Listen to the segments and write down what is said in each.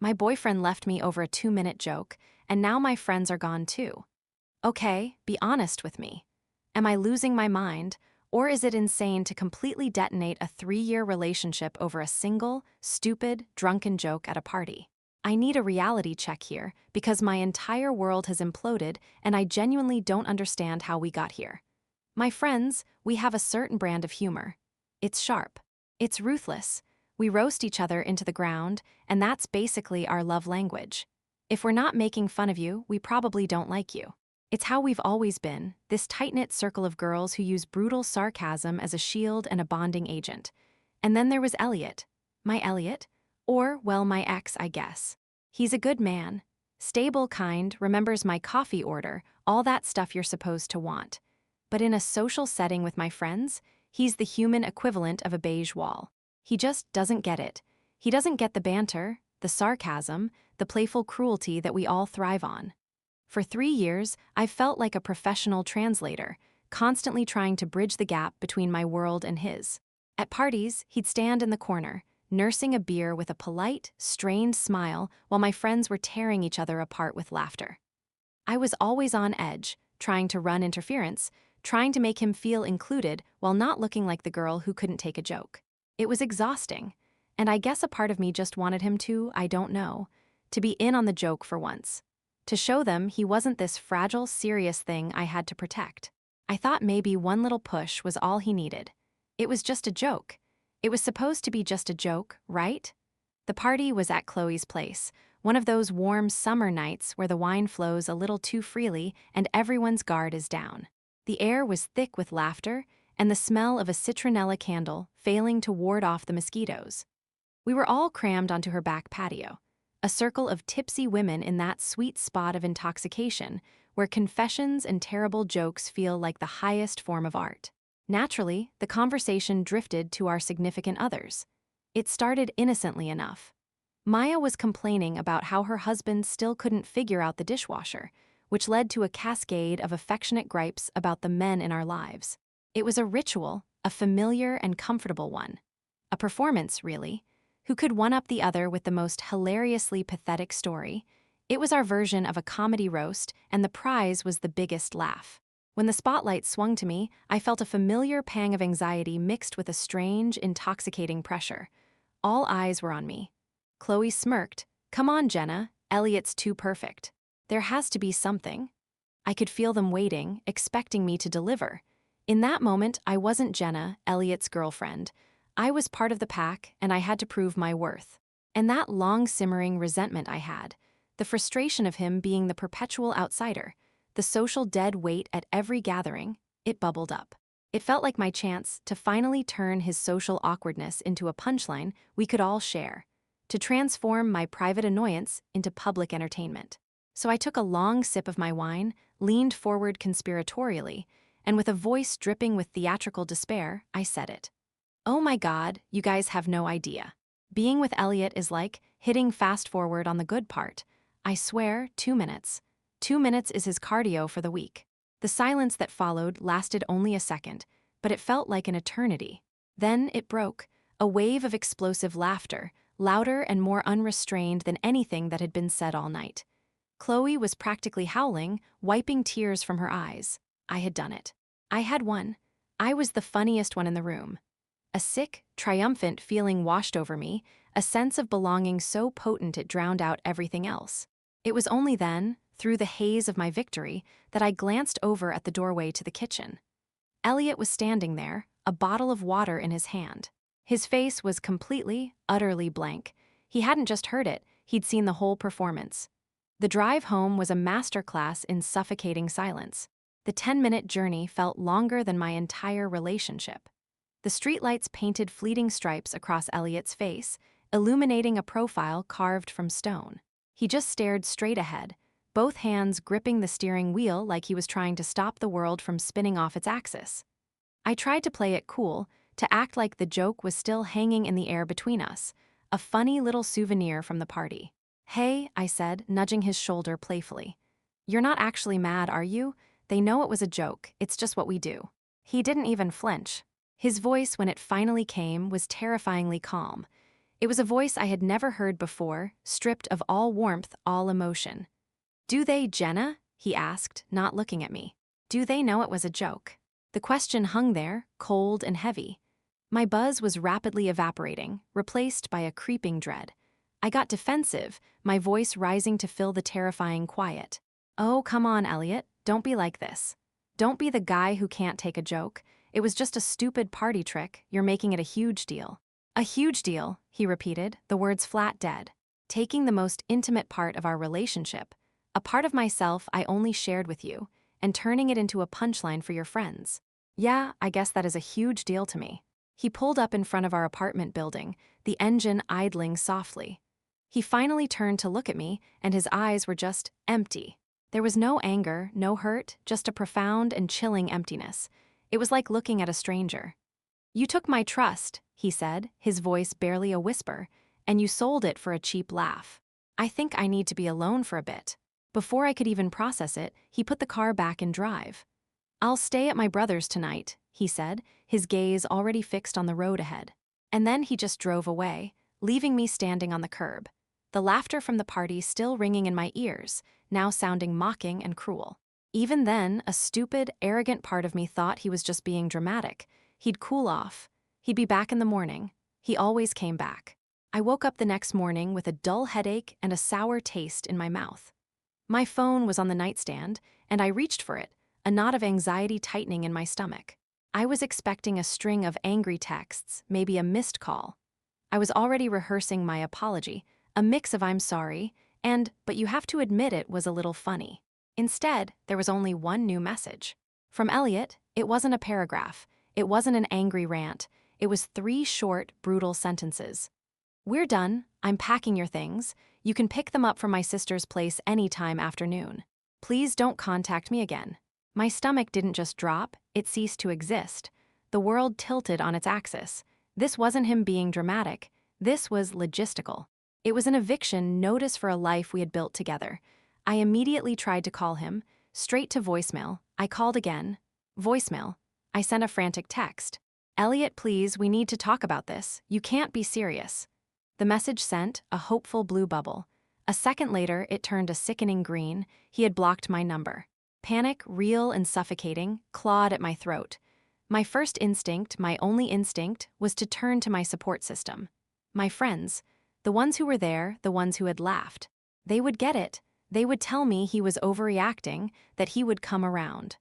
My boyfriend left me over a 2-minute joke, and now my friends are gone too. Okay, be honest with me. Am I losing my mind, or is it insane to completely detonate a 3-year relationship over a single, stupid, drunken joke at a party? I need a reality check here because my entire world has imploded and I genuinely don't understand how we got here. My friends, we have a certain brand of humor. It's sharp. It's ruthless. We roast each other into the ground, and that's basically our love language. If we're not making fun of you, we probably don't like you. It's how we've always been, this tight-knit circle of girls who use brutal sarcasm as a shield and a bonding agent. And then there was Elliot. My Elliot? Or, well, my ex, I guess. He's a good man. Stable kind, remembers my coffee order, all that stuff you're supposed to want. But in a social setting with my friends, he's the human equivalent of a beige wall. He just doesn't get it. He doesn't get the banter, the sarcasm, the playful cruelty that we all thrive on. For 3 years, I've felt like a professional translator, constantly trying to bridge the gap between my world and his. At parties, he'd stand in the corner, nursing a beer with a polite, strained smile while my friends were tearing each other apart with laughter. I was always on edge, trying to run interference, trying to make him feel included while not looking like the girl who couldn't take a joke. It was exhausting, and I guess a part of me just wanted him to, I don't know, to be in on the joke for once. To show them he wasn't this fragile, serious thing I had to protect. I thought maybe one little push was all he needed. It was just a joke. It was supposed to be just a joke, right? The party was at Chloe's place, one of those warm summer nights where the wine flows a little too freely and everyone's guard is down. The air was thick with laughter and the smell of a citronella candle failing to ward off the mosquitoes. We were all crammed onto her back patio, a circle of tipsy women in that sweet spot of intoxication where confessions and terrible jokes feel like the highest form of art. Naturally, the conversation drifted to our significant others. It started innocently enough. Maya was complaining about how her husband still couldn't figure out the dishwasher, which led to a cascade of affectionate gripes about the men in our lives. It was a ritual, a familiar and comfortable one. A performance, really. Who could one-up the other with the most hilariously pathetic story? It was our version of a comedy roast, and the prize was the biggest laugh. When the spotlight swung to me, I felt a familiar pang of anxiety mixed with a strange, intoxicating pressure. All eyes were on me. Chloe smirked. "Come on, Jenna, Elliot's too perfect. There has to be something." I could feel them waiting, expecting me to deliver. In that moment, I wasn't Jenna, Elliot's girlfriend. I was part of the pack, and I had to prove my worth. And that long-simmering resentment I had, the frustration of him being the perpetual outsider, the social dead weight at every gathering, it bubbled up. It felt like my chance to finally turn his social awkwardness into a punchline we could all share, to transform my private annoyance into public entertainment. So I took a long sip of my wine, leaned forward conspiratorially, and with a voice dripping with theatrical despair, I said it. "Oh my God, you guys have no idea. Being with Elliot is like hitting fast forward on the good part. I swear, 2 minutes. 2 minutes is his cardio for the week." The silence that followed lasted only a second, but it felt like an eternity. Then it broke, a wave of explosive laughter, louder and more unrestrained than anything that had been said all night. Chloe was practically howling, wiping tears from her eyes. I had done it. I had won. I was the funniest one in the room. A sick, triumphant feeling washed over me, a sense of belonging so potent it drowned out everything else. It was only then, through the haze of my victory, that I glanced over at the doorway to the kitchen. Elliot was standing there, a bottle of water in his hand. His face was completely, utterly blank. He hadn't just heard it, he'd seen the whole performance. The drive home was a masterclass in suffocating silence. The 10-minute journey felt longer than my entire relationship. The streetlights painted fleeting stripes across Elliot's face, illuminating a profile carved from stone. He just stared straight ahead, both hands gripping the steering wheel like he was trying to stop the world from spinning off its axis. I tried to play it cool, to act like the joke was still hanging in the air between us, a funny little souvenir from the party. "Hey," I said, nudging his shoulder playfully. "You're not actually mad, are you? They know it was a joke, it's just what we do." He didn't even flinch. His voice, when it finally came, was terrifyingly calm. It was a voice I had never heard before, stripped of all warmth, all emotion. "Do they, Jenna?" he asked, not looking at me. "Do they know it was a joke?" The question hung there, cold and heavy. My buzz was rapidly evaporating, replaced by a creeping dread. I got defensive, my voice rising to fill the terrifying quiet. "Oh, come on, Elliot, don't be like this. Don't be the guy who can't take a joke. It was just a stupid party trick, you're making it a huge deal." "A huge deal," he repeated, the words flat dead. "Taking the most intimate part of our relationship, a part of myself I only shared with you, and turning it into a punchline for your friends. Yeah, I guess that is a huge deal to me." He pulled up in front of our apartment building, the engine idling softly. He finally turned to look at me, and his eyes were just empty. There was no anger, no hurt, just a profound and chilling emptiness. It was like looking at a stranger. "You took my trust," he said, his voice barely a whisper, "and you sold it for a cheap laugh. I think I need to be alone for a bit." Before I could even process it, he put the car back in drive. "I'll stay at my brother's tonight," he said, his gaze already fixed on the road ahead. And then he just drove away, leaving me standing on the curb. The laughter from the party still ringing in my ears, now sounding mocking and cruel. Even then, a stupid, arrogant part of me thought he was just being dramatic. He'd cool off. He'd be back in the morning. He always came back. I woke up the next morning with a dull headache and a sour taste in my mouth. My phone was on the nightstand, and I reached for it, a knot of anxiety tightening in my stomach. I was expecting a string of angry texts, maybe a missed call. I was already rehearsing my apology, a mix of "I'm sorry" and "but you have to admit it was a little funny." Instead, there was only one new message. From Elliot, it wasn't a paragraph. It wasn't an angry rant. It was 3 short, brutal sentences. "We're done. I'm packing your things. You can pick them up from my sister's place anytime after noon. Please don't contact me again." My stomach didn't just drop, it ceased to exist. The world tilted on its axis. This wasn't him being dramatic. This was logistical. It was an eviction notice for a life we had built together. I immediately tried to call him. Straight to voicemail. I called again. Voicemail. I sent a frantic text. "Elliot, please, we need to talk about this. You can't be serious." The message sent, a hopeful blue bubble. A second later, it turned a sickening green. He had blocked my number. Panic, real and suffocating, clawed at my throat. My first instinct, my only instinct, was to turn to my support system. My friends, the ones who were there, the ones who had laughed. They would get it. They would tell me he was overreacting, that he would come around.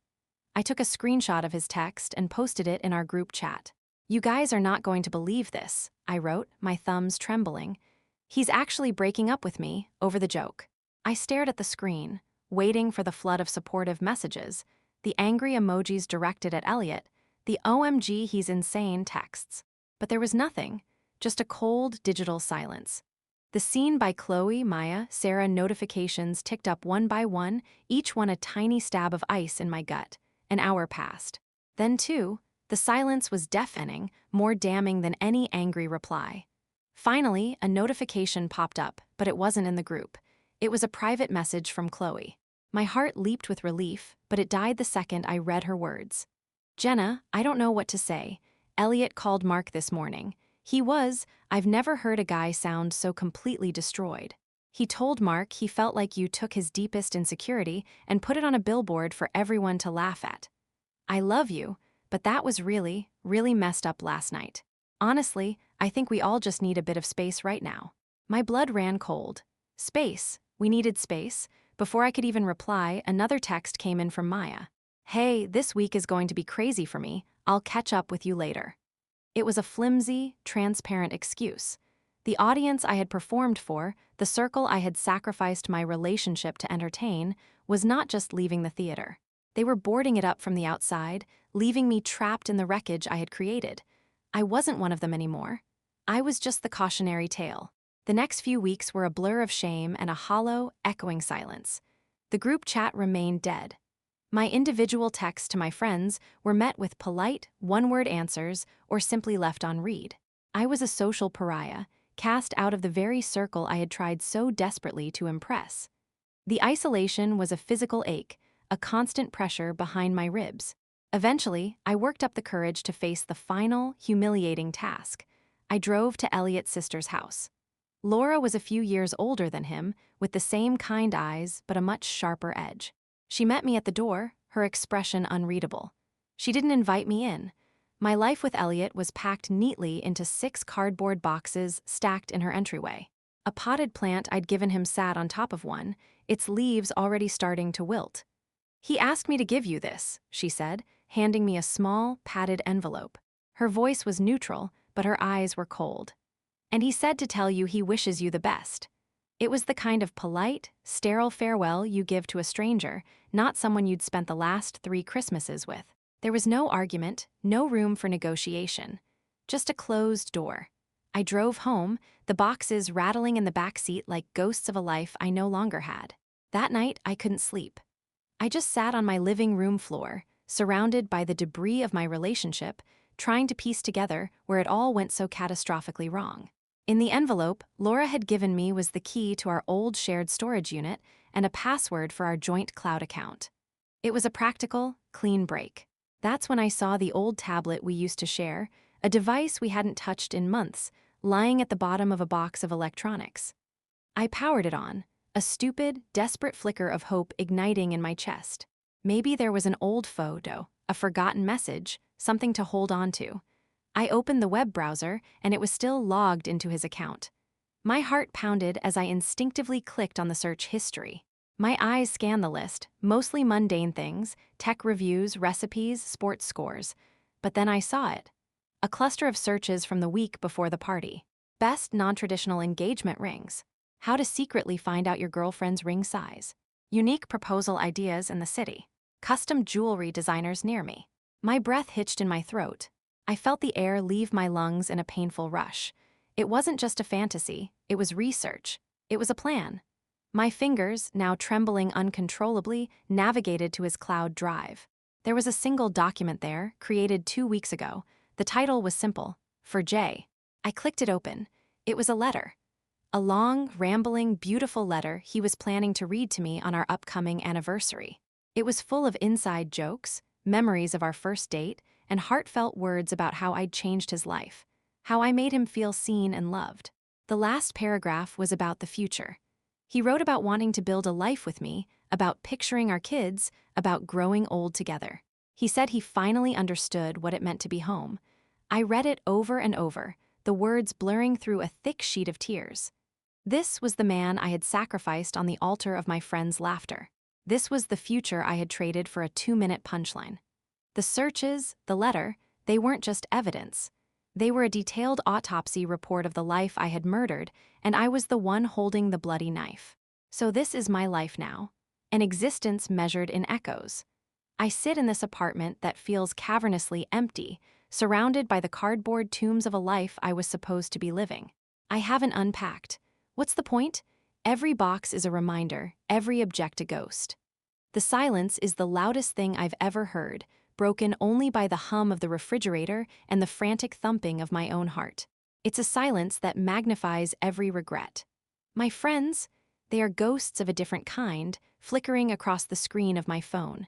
I took a screenshot of his text and posted it in our group chat. "You guys are not going to believe this," I wrote, my thumbs trembling. "He's actually breaking up with me over the joke." I stared at the screen, waiting for the flood of supportive messages, the angry emojis directed at Elliot, the "OMG, he's insane" texts. But there was nothing, just a cold digital silence. The Scene by Chloe, Maya, Sarah notifications ticked up one by one, each one a tiny stab of ice in my gut. An hour passed. Then, too, the silence was deafening, more damning than any angry reply. Finally, a notification popped up, but it wasn't in the group. It was a private message from Chloe. My heart leaped with relief, but it died the second I read her words. "Jenna, I don't know what to say. Elliot called Mark this morning. I've never heard a guy sound so completely destroyed. He told Mark he felt like you took his deepest insecurity and put it on a billboard for everyone to laugh at. I love you, but that was really, really messed up last night. Honestly, I think we all just need a bit of space right now." My blood ran cold. Space. We needed space. Before I could even reply, another text came in from Maya. "Hey, this week is going to be crazy for me. I'll catch up with you later." It was a flimsy, transparent excuse. The audience I had performed for, the circle I had sacrificed my relationship to entertain, was not just leaving the theater. They were boarding it up from the outside, leaving me trapped in the wreckage I had created. I wasn't one of them anymore. I was just the cautionary tale. The next few weeks were a blur of shame and a hollow, echoing silence. The group chat remained dead. My individual texts to my friends were met with polite, one-word answers or simply left on read. I was a social pariah, cast out of the very circle I had tried so desperately to impress. The isolation was a physical ache, a constant pressure behind my ribs. Eventually, I worked up the courage to face the final, humiliating task. I drove to Elliot's sister's house. Laura was a few years older than him, with the same kind eyes but a much sharper edge. She met me at the door, her expression unreadable. She didn't invite me in. My life with Elliot was packed neatly into 6 cardboard boxes stacked in her entryway. A potted plant I'd given him sat on top of one, its leaves already starting to wilt. "He asked me to give you this," she said, handing me a small, padded envelope. Her voice was neutral, but her eyes were cold. "And he said to tell you he wishes you the best." It was the kind of polite, sterile farewell you give to a stranger, not someone you'd spent the last 3 Christmases with. There was no argument, no room for negotiation. Just a closed door. I drove home, the boxes rattling in the back seat like ghosts of a life I no longer had. That night, I couldn't sleep. I just sat on my living room floor, surrounded by the debris of my relationship, trying to piece together where it all went so catastrophically wrong. In the envelope Laura had given me was the key to our old shared storage unit and a password for our joint cloud account. It was a practical, clean break. That's when I saw the old tablet we used to share, a device we hadn't touched in months, lying at the bottom of a box of electronics. I powered it on, a stupid, desperate flicker of hope igniting in my chest. Maybe there was an old photo, a forgotten message, something to hold on to. I opened the web browser, and it was still logged into his account. My heart pounded as I instinctively clicked on the search history. My eyes scanned the list, mostly mundane things, tech reviews, recipes, sports scores. But then I saw it. A cluster of searches from the week before the party. Best non-traditional engagement rings. How to secretly find out your girlfriend's ring size. Unique proposal ideas in the city. Custom jewelry designers near me. My breath hitched in my throat. I felt the air leave my lungs in a painful rush. It wasn't just a fantasy, it was research. It was a plan. My fingers, now trembling uncontrollably, navigated to his cloud drive. There was a single document there, created 2 weeks ago. The title was simple, For Jay. I clicked it open. It was a letter. A long, rambling, beautiful letter he was planning to read to me on our upcoming anniversary. It was full of inside jokes, memories of our first date, and heartfelt words about how I'd changed his life, how I made him feel seen and loved. The last paragraph was about the future. He wrote about wanting to build a life with me, about picturing our kids, about growing old together. He said he finally understood what it meant to be home. I read it over and over, the words blurring through a thick sheet of tears. This was the man I had sacrificed on the altar of my friend's laughter. This was the future I had traded for a 2-minute punchline. The searches, the letter, they weren't just evidence. They were a detailed autopsy report of the life I had murdered, and I was the one holding the bloody knife. So this is my life now, an existence measured in echoes. I sit in this apartment that feels cavernously empty, surrounded by the cardboard tombs of a life I was supposed to be living. I haven't unpacked. What's the point? Every box is a reminder, every object a ghost. The silence is the loudest thing I've ever heard, broken only by the hum of the refrigerator and the frantic thumping of my own heart. It's a silence that magnifies every regret. My friends, they are ghosts of a different kind, flickering across the screen of my phone.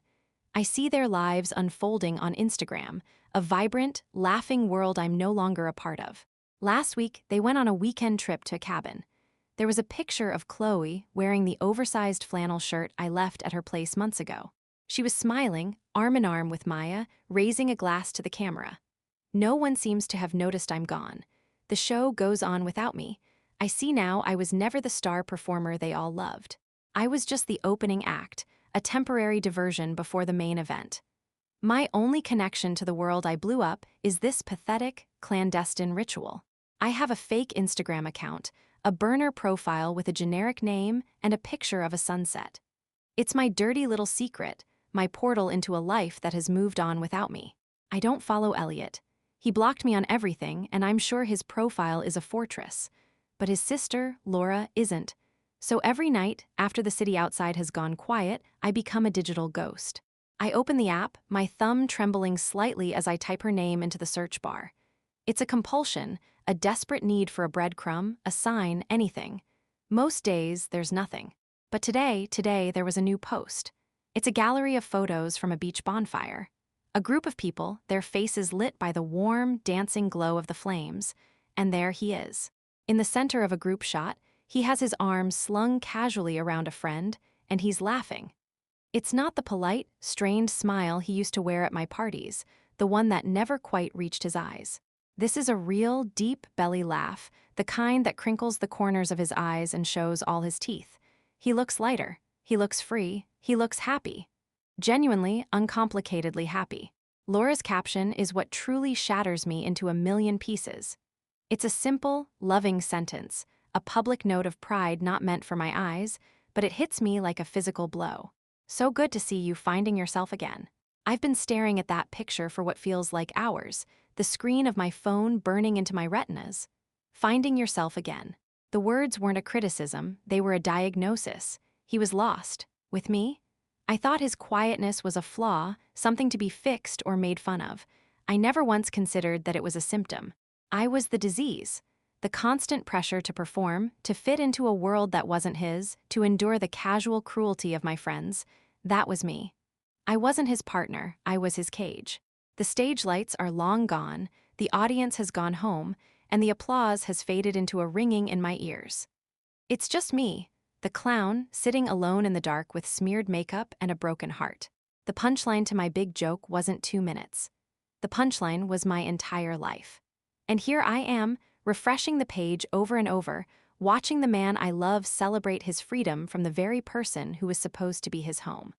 I see their lives unfolding on Instagram, a vibrant, laughing world I'm no longer a part of. Last week, they went on a weekend trip to a cabin. There was a picture of Chloe wearing the oversized flannel shirt I left at her place months ago. She was smiling, arm in arm with Maya, raising a glass to the camera. No one seems to have noticed I'm gone. The show goes on without me. I see now I was never the star performer they all loved. I was just the opening act, a temporary diversion before the main event. My only connection to the world I blew up is this pathetic, clandestine ritual. I have a fake Instagram account, a burner profile with a generic name and a picture of a sunset. It's my dirty little secret, my portal into a life that has moved on without me. I don't follow Elliot. He blocked me on everything, and I'm sure his profile is a fortress. But his sister, Laura, isn't. So every night, after the city outside has gone quiet, I become a digital ghost. I open the app, my thumb trembling slightly as I type her name into the search bar. It's a compulsion, a desperate need for a breadcrumb, a sign, anything. Most days, there's nothing. But today there was a new post. It's a gallery of photos from a beach bonfire. A group of people, their faces lit by the warm, dancing glow of the flames. And there he is. In the center of a group shot, he has his arms slung casually around a friend, and he's laughing. It's not the polite, strained smile he used to wear at my parties, the one that never quite reached his eyes. This is a real, deep belly laugh, the kind that crinkles the corners of his eyes and shows all his teeth. He looks lighter, he looks free, he looks happy. Genuinely, uncomplicatedly happy. Laura's caption is what truly shatters me into a million pieces. It's a simple, loving sentence, a public note of pride not meant for my eyes, but it hits me like a physical blow. So good to see you finding yourself again. I've been staring at that picture for what feels like hours, the screen of my phone burning into my retinas. Finding yourself again. The words weren't a criticism, they were a diagnosis. He was lost. With me? I thought his quietness was a flaw, something to be fixed or made fun of. I never once considered that it was a symptom. I was the disease. The constant pressure to perform, to fit into a world that wasn't his, to endure the casual cruelty of my friends, that was me. I wasn't his partner, I was his cage. The stage lights are long gone, the audience has gone home, and the applause has faded into a ringing in my ears. It's just me, the clown, sitting alone in the dark with smeared makeup and a broken heart. The punchline to my big joke wasn't 2 minutes. The punchline was my entire life. And here I am, refreshing the page over and over, watching the man I love celebrate his freedom from the very person who was supposed to be his home.